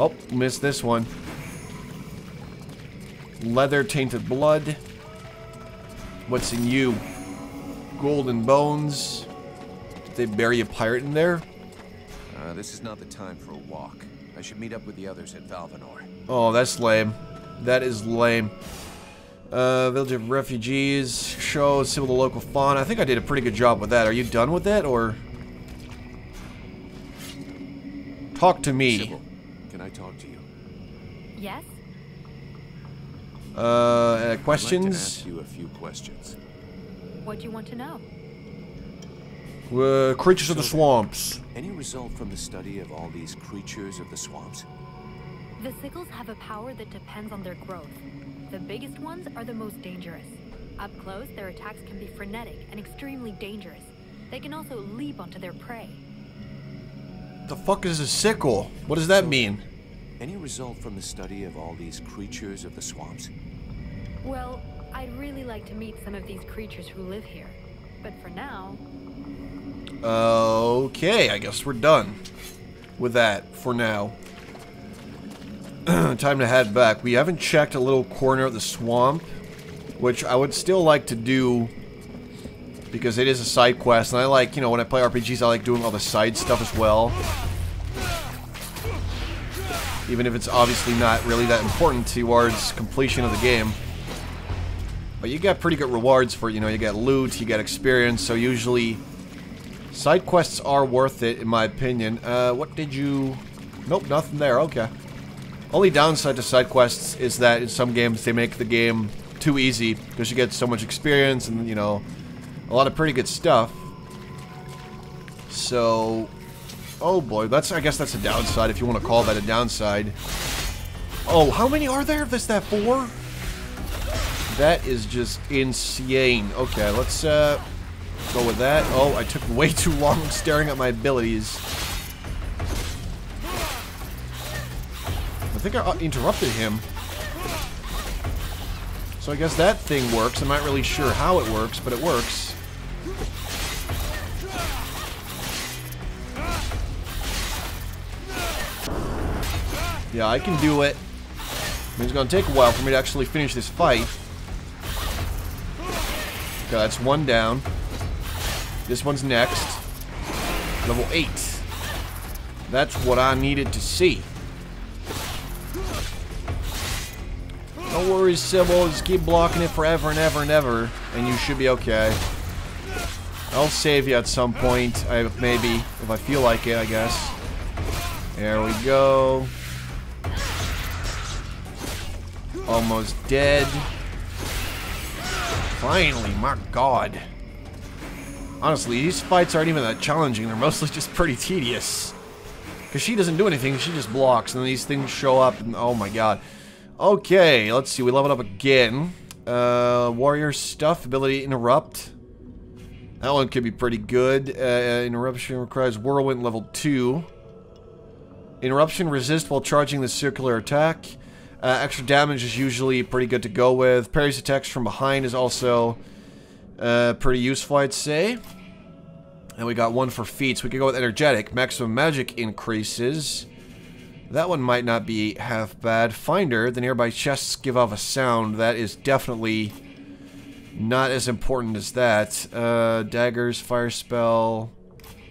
Oh, missed this one. Leather, tainted blood. What's in you? Golden bones. Did they bury a pirate in there? This is not the time for a walk. I should meet up with the others at Valvenor. Oh, that's lame. That is lame. Village of refugees. Show Sybil the local fauna. I think I did a pretty good job with that. Are you done with that, or? Talk to me. Sybil, can I talk to you? Yes? Questions? I'd like to ask you a few questions. What do you want to know? Creatures of the swamps. Any result from the study of all these creatures of the swamps? The sickles have a power that depends on their growth. The biggest ones are the most dangerous. Up close, their attacks can be frenetic and extremely dangerous. They can also leap onto their prey. The fuck is a sickle? What does that mean? Any result from the study of all these creatures of the swamps? Well, I'd really like to meet some of these creatures who live here. But for now... Okay, I guess we're done with that for now. Time to head back. We haven't checked a little corner of the swamp, which I would still like to do because it is a side quest, and I like, you know, when I play RPGs, I like doing all the side stuff as well. Even if it's obviously not really that important towards completion of the game. But you get pretty good rewards for it, you know, you get loot, you get experience, so usually side quests are worth it, in my opinion. What did you... Nope, nothing there, okay. Only downside to side quests is that in some games they make the game too easy because you get so much experience and, you know, a lot of pretty good stuff. So, oh boy, I guess that's a downside if you want to call that a downside. Oh, how many are there? Is that 4? That is just insane. Okay, let's go with that. Oh, I took way too long staring at my abilities. I think I interrupted him. So I guess that thing works. I'm not really sure how it works, but it works. Yeah, I can do it. It's going to take a while for me to actually finish this fight. Okay, that's one down. This one's next. Level 8. That's what I needed to see. No worries, Sybil. Just keep blocking it forever and ever and ever, and you should be okay. I'll save you at some point. Maybe, if I feel like it, I guess. There we go. Almost dead. Finally, my god. Honestly, these fights aren't even that challenging. They're mostly just pretty tedious. Because she doesn't do anything. She just blocks, and then these things show up, and oh my god. Okay, let's see. We leveled up again. Warrior stuff. Ability interrupt. That one could be pretty good. Interruption requires whirlwind level 2. Interruption resist while charging the circular attack. Extra damage is usually pretty good to go with. Parries attacks from behind is also pretty useful, I'd say. And we got one for feet, so we could go with energetic. Maximum magic increases. That one might not be half bad. Finder, the nearby chests give off a sound. That is definitely not as important as that. Daggers, fire spell,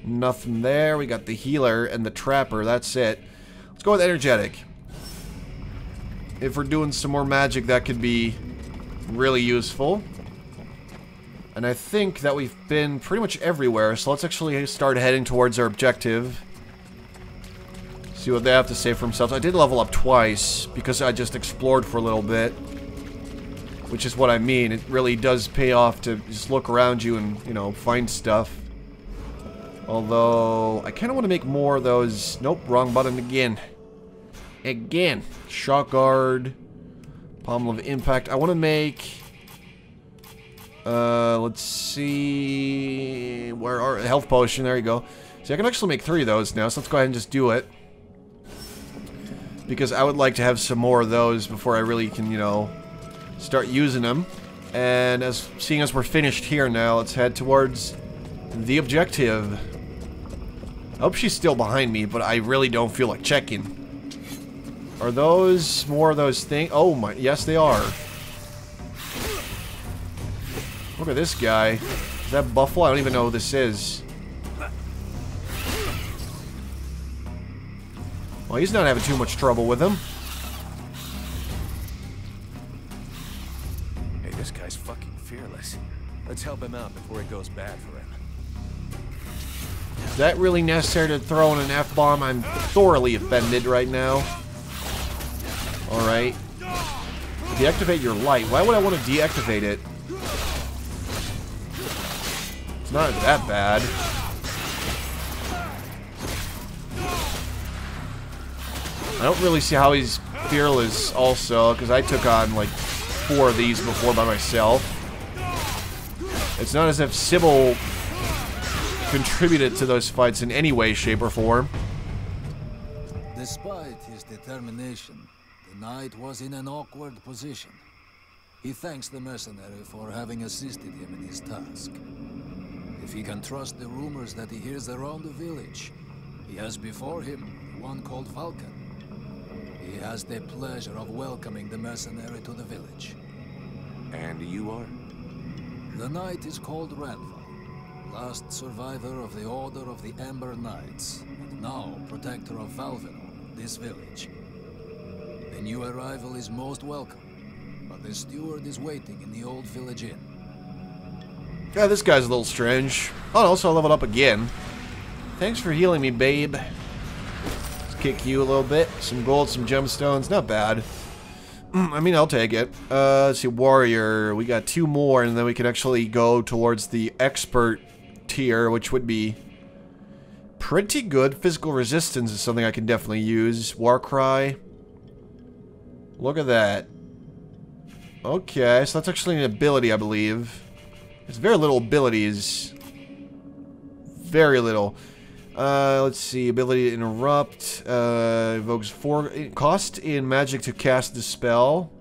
nothing there. We got the healer and the trapper, that's it. Let's go with energetic. If we're doing some more magic, that could be really useful. And I think that we've been pretty much everywhere, so let's actually start heading towards our objective. See what they have to say for themselves. I did level up twice because I just explored for a little bit, which is what I mean. It really does pay off to just look around you and, you know, find stuff. Although, I kind of want to make more of those. Nope, wrong button again. Again. Shock guard. Pommel of impact. I want to make... let's see... Where are... Health potion, there you go. See, I can actually make 3 of those now, so let's go ahead and just do it. Because I would like to have some more of those before I really can, you know, start using them. And seeing as we're finished here now, let's head towards the objective. I hope she's still behind me, but I really don't feel like checking. Are those more of those things? Oh my, yes they are. Look at this guy. Is that Buffalo? I don't even know who this is. Well, he's not having too much trouble with him. Hey, this guy's fucking fearless. Let's help him out before it goes bad for him. Is that really necessary to throw in an F-bomb? I'm thoroughly offended right now. Alright. Deactivate your light. Why would I want to deactivate it? It's not that bad. I don't really see how he's fearless also, because I took on like 4 of these before by myself. It's not as if Sybil contributed to those fights in any way, shape, or form. Despite his determination, the knight was in an awkward position. He thanks the mercenary for having assisted him in his task. If he can trust the rumors that he hears around the village, he has before him one called Vulcan. He has the pleasure of welcoming the mercenary to the village. And you are? The knight is called Randval, last survivor of the Order of the Ember Knights, and now protector of Valvenor, this village. The new arrival is most welcome, but the steward is waiting in the old village inn. Yeah, this guy's a little strange. Oh, also I leveled up again. Thanks for healing me, babe. Let's kick you a little bit. Some gold, some gemstones. Not bad. I mean, I'll take it. Let's see, warrior. We got 2 more, and then we can actually go towards the expert tier, which would be pretty good. Physical resistance is something I can definitely use. Warcry. Look at that. Okay, so that's actually an ability, I believe. It's very little abilities. Very little. Let's see. Ability to interrupt. Evokes 4 cost in magic to cast the spell.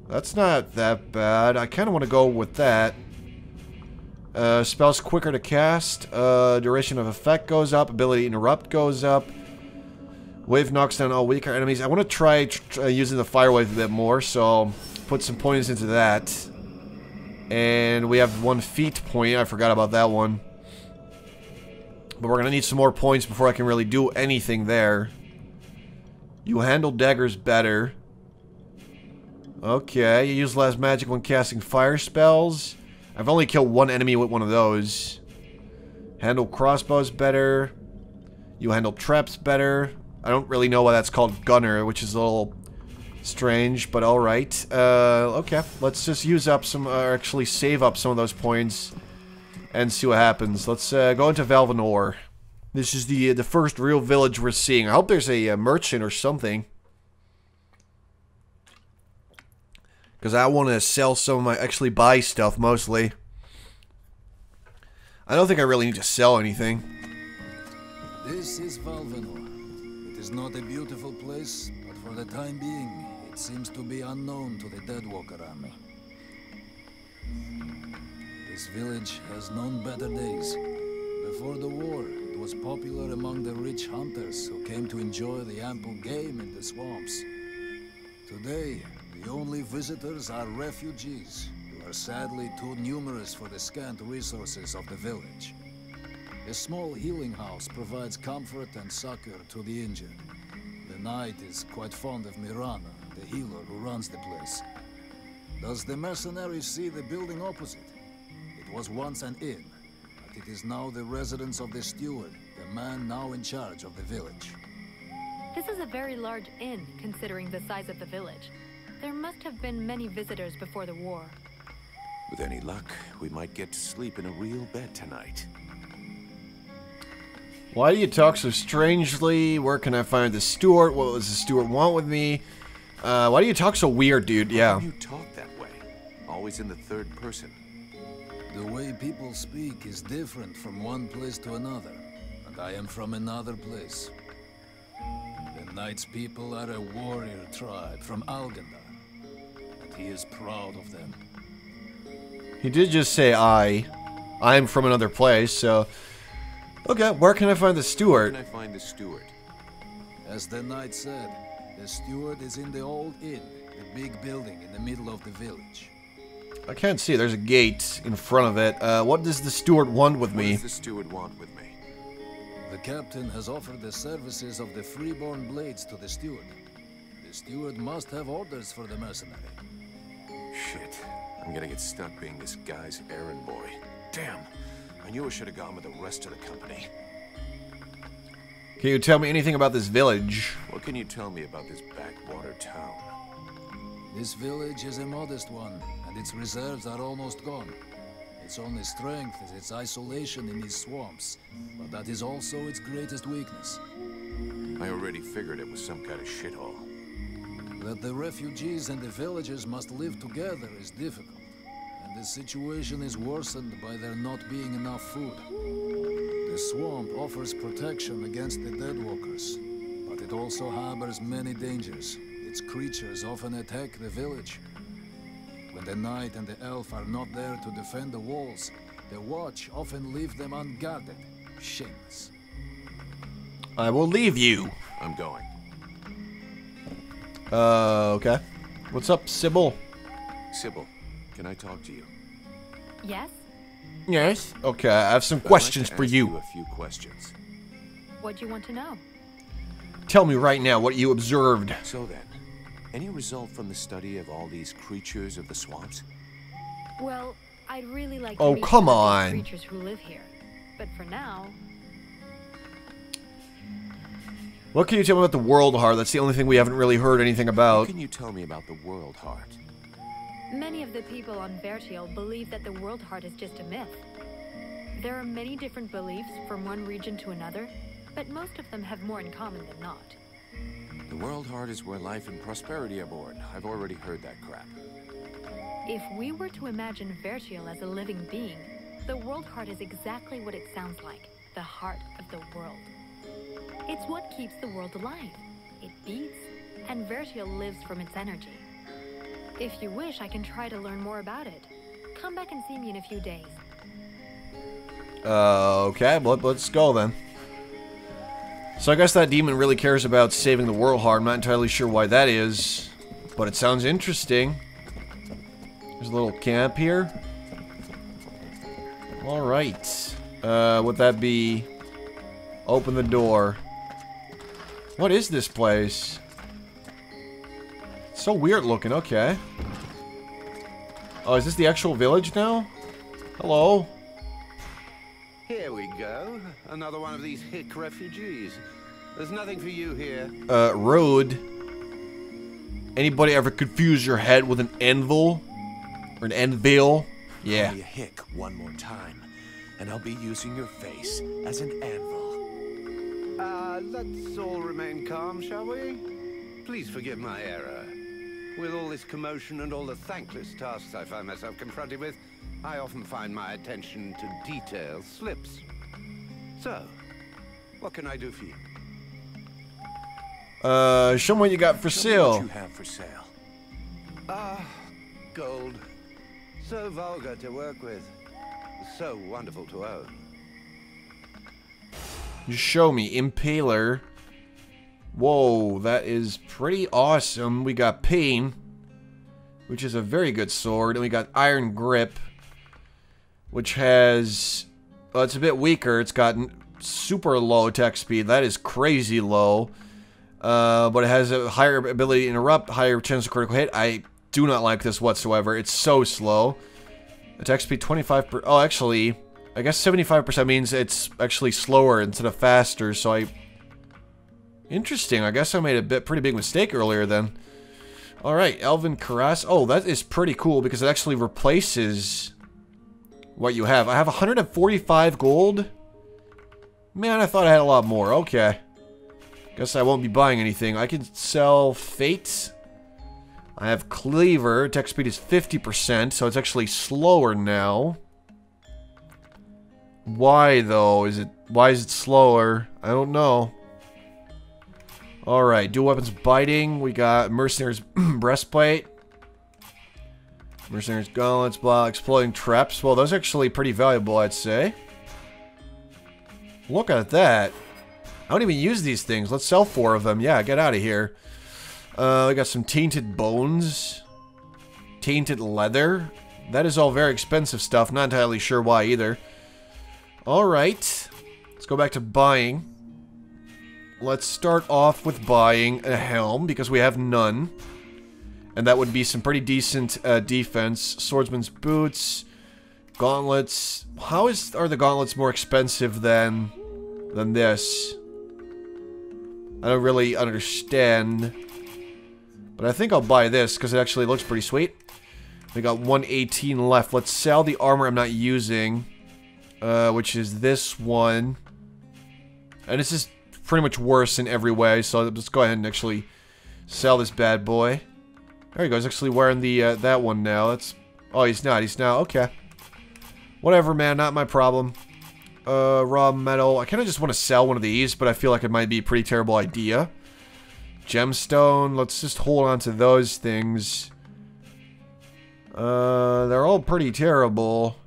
That's not that bad. I kind of want to go with that. Spell's quicker to cast. Duration of effect goes up. Ability to interrupt goes up. Wave knocks down all weaker enemies. I want to try using the fire wave a bit more, so put some points into that. And we have 1 feat point. I forgot about that one. But we're going to need some more points before I can really do anything there. You handle daggers better. Okay, you use less magic when casting fire spells. I've only killed 1 enemy with one of those. Handle crossbows better. You handle traps better. I don't really know why that's called gunner, which is a little strange, but alright. Okay, let's just use up some, actually save up some of those points and see what happens. Let's go into Valvenor. This is the first real village we're seeing. I hope there's a merchant or something, because I want to sell some of my, actually buy stuff mostly. I don't think I really need to sell anything. This is Valvenor. It is not a beautiful place, but for the time being, it seems to be unknown to the Deadwalker army. This village has known better days. Before the war, it was popular among the rich hunters who came to enjoy the ample game in the swamps. Today, the only visitors are refugees, who are sadly too numerous for the scant resources of the village. A small healing house provides comfort and succor to the injured. The knight is quite fond of Mirana, the healer who runs the place. Does the mercenary see the building opposite? It was once an inn, but it is now the residence of the steward, the man now in charge of the village. This is a very large inn, considering the size of the village. There must have been many visitors before the war. With any luck, we might get to sleep in a real bed tonight. Why do you talk so strangely? Where can I find the steward? What does the steward want with me? Why do you talk so weird, dude? Yeah. Why do you talk that way? Always in the 3rd person. The way people speak is different from one place to another, and I am from another place. The knight's people are a warrior tribe from Alganda, and he is proud of them. He did just say I'm from another place, so... Okay, where can I find the steward? Where can I find the steward? As the knight said, the steward is in the old inn, the big building in the middle of the village. I can't see. There's a gate in front of it. What does the steward want with me? What does the steward want with me? The captain has offered the services of the freeborn blades to the steward. The steward must have orders for the mercenary. Shit. I'm gonna get stuck being this guy's errand boy. Damn. I knew I should have gone with the rest of the company. Can you tell me anything about this village? What can you tell me about this backwater town? This village is a modest one, and its reserves are almost gone. Its only strength is its isolation in these swamps, but that is also its greatest weakness. I already figured it was some kind of shithole. That the refugees and the villagers must live together is difficult, and the situation is worsened by there not being enough food. The swamp offers protection against the deadwalkers, but it also harbors many dangers. Its creatures often attack the village. When the knight and the elf are not there to defend the walls, the watch often leave them unguarded. Shameless. I will leave you. I'm going. Okay. What's up, Sybil? Sybil, can I talk to you? Yes? Yes? Okay, I have some questions I'd like to for ask you. a few questions. What do you want to know? Tell me right now what you observed. So then, any result from the study of all these creatures of the swamps? Well, I'd really like Oh, to meet come some of on. these creatures who live here. But for now, What can you tell me about the World Heart? That's the only thing we haven't really heard anything What about. can you tell me about the World Heart? many of the people on Vertiel believe that the World Heart is just a myth. There are many different beliefs from one region to another, but most of them have more in common than not. The World Heart is where life and prosperity are born. I've already heard that crap. If we were to imagine Vertiel as a living being, the World Heart is exactly what it sounds like, the heart of the world. It's what keeps the world alive. It beats, and Vertiel lives from its energy. If you wish, I can try to learn more about it. Come back and see me in a few days. Okay, let's go then. So I guess that demon really cares about saving the World Heart. I'm not entirely sure why that is, but it sounds interesting. There's a little camp here. Alright. Would that be... Open the door. What is this place? It's so weird looking, okay. Oh, is this the actual village now? Hello? Here we go. Another one of these hick refugees. There's nothing for you here. Road. Anybody ever confuse your head with an anvil? Or an anvil? Yeah. Call me a hick one more time, and I'll be using your face as an anvil. Let's all remain calm, shall we? Please forgive my error. With all this commotion and all the thankless tasks I find myself confronted with, I often find my attention to detail slips. So, what can I do for you? Show me what you got for Show me sale. what you have for sale. Gold. So vulgar to work with. So wonderful to own. Just show me. Impaler. Whoa, that is pretty awesome. We got Pain, which is a very good sword. And we got Iron Grip, which has... Oh, it's a bit weaker. It's got super low attack speed. That is crazy low. But it has a higher ability to interrupt, higher chance of critical hit. I do not like this whatsoever. It's so slow. Attack speed 25%. Oh, actually, I guess 75% means it's actually slower instead of faster. So interesting. I guess I made a pretty big mistake earlier then. All right, Elven Cuirass. Oh, that is pretty cool because it actually replaces what you have. I have 145 gold. Man, I thought I had a lot more. Okay. Guess I won't be buying anything. I can sell Fate. I have Cleaver. Attack speed is 50%, so it's actually slower now. Why though? Why is it slower? I don't know. Alright, dual weapons biting. We got Mercenary's breastplate. Mercenary's gauntlets, blah, exploding traps. Well, those are actually pretty valuable, I'd say. Look at that. I don't even use these things. Let's sell 4 of them. Yeah, get out of here. We got some tainted bones. Tainted leather. That is all very expensive stuff. Not entirely sure why either. Alright. Let's go back to buying. Let's start off with buying a helm, because we have none. And that would be some pretty decent defense. Swordsman's boots. Gauntlets. How are the gauntlets more expensive than this? I don't really understand. But I think I'll buy this, because it actually looks pretty sweet. We got 118 left. Let's sell the armor I'm not using. Which is this one. And this is pretty much worse in every way, so let's go ahead and actually sell this bad boy. There he goes, actually wearing the that one now. That's... Oh, he's not. He's now... Okay. Whatever, man. Not my problem. Raw metal. I kind of just want to sell one of these, but I feel like it might be a pretty terrible idea. Gemstone. Let's just hold on to those things. They're all pretty terrible.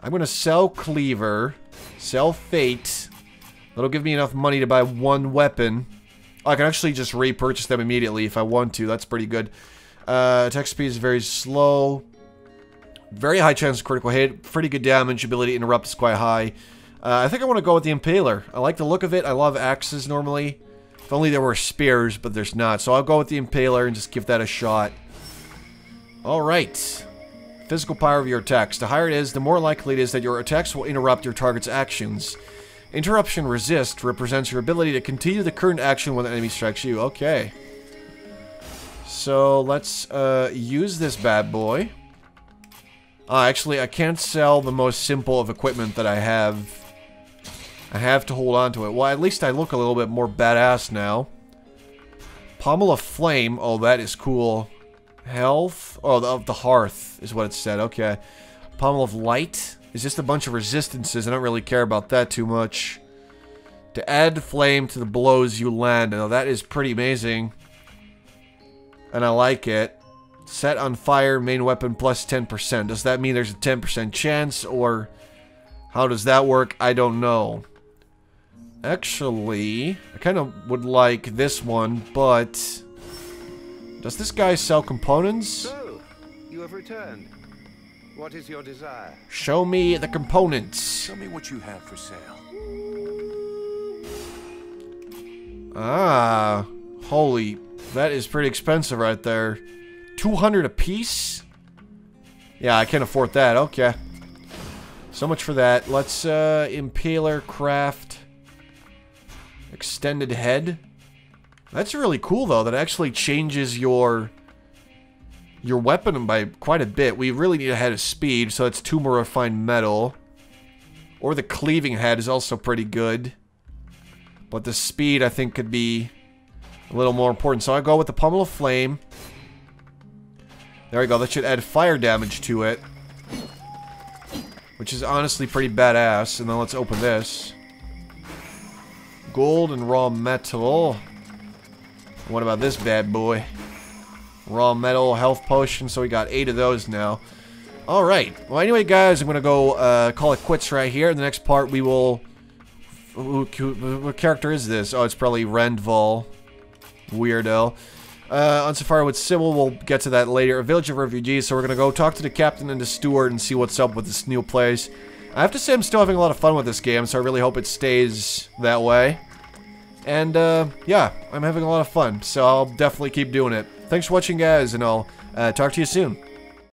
I'm going to sell Cleaver. Sell Fate. That'll give me enough money to buy 1 weapon. I can actually just repurchase them immediately if I want to. That's pretty good. Attack speed is very slow. Very high chance of critical hit. Pretty good damage. Ability to interrupt is quite high. I think I want to go with the Impaler. I like the look of it. I love axes normally. If only there were spears, but there's not. So I'll go with the Impaler and just give that a shot. Alright. Physical power of your attacks. The higher it is, the more likely it is that your attacks will interrupt your target's actions. Interruption resist represents your ability to continue the current action when the enemy strikes you. Okay. So let's use this bad boy. Actually, I can't sell the most simple of equipment that I have. I have to hold on to it. Well, at least I look a little bit more badass now. Pommel of Flame. Oh, that is cool. Health. Oh, the Hearth is what it said. Okay. Pommel of Light. Is just a bunch of resistances. I don't really care about that too much. To add flame to the blows you land. Now, that is pretty amazing. And I like it. Set on fire, main weapon plus 10%. Does that mean there's a 10% chance, or how does that work? I don't know. Actually, I kind of would like this one, but... Does this guy sell components? So, you have returned. What is your desire? Show me the components. Tell me what you have for sale. Ah, holy, that is pretty expensive right there. 200 a piece? Yeah, I can't afford that. Okay. So much for that. Let's, Impaler craft. Extended head. That's really cool, though. That actually changes your weapon by quite a bit. We really need a head of speed, so it's 2 more refined metal. Or the cleaving head is also pretty good. But the speed, I think, could be a little more important. So I go with the Pommel of Flame. There we go. That should add fire damage to it. Which is honestly pretty badass. And then let's open this. Gold and raw metal. What about this bad boy? Raw metal, health potion. So we got 8 of those now. Alright. Well, anyway, guys, I'm going to go call it quits right here. In the next part, we will... What character is this? Oh, it's probably Randval. Weirdo. On Safari with Sybil, we'll get to that later. A village of refugees, so we're gonna go talk to the captain and the steward and see what's up with this new place. I have to say I'm still having a lot of fun with this game, so I really hope it stays that way. And, yeah, I'm having a lot of fun, so I'll definitely keep doing it. Thanks for watching, guys, and I'll talk to you soon.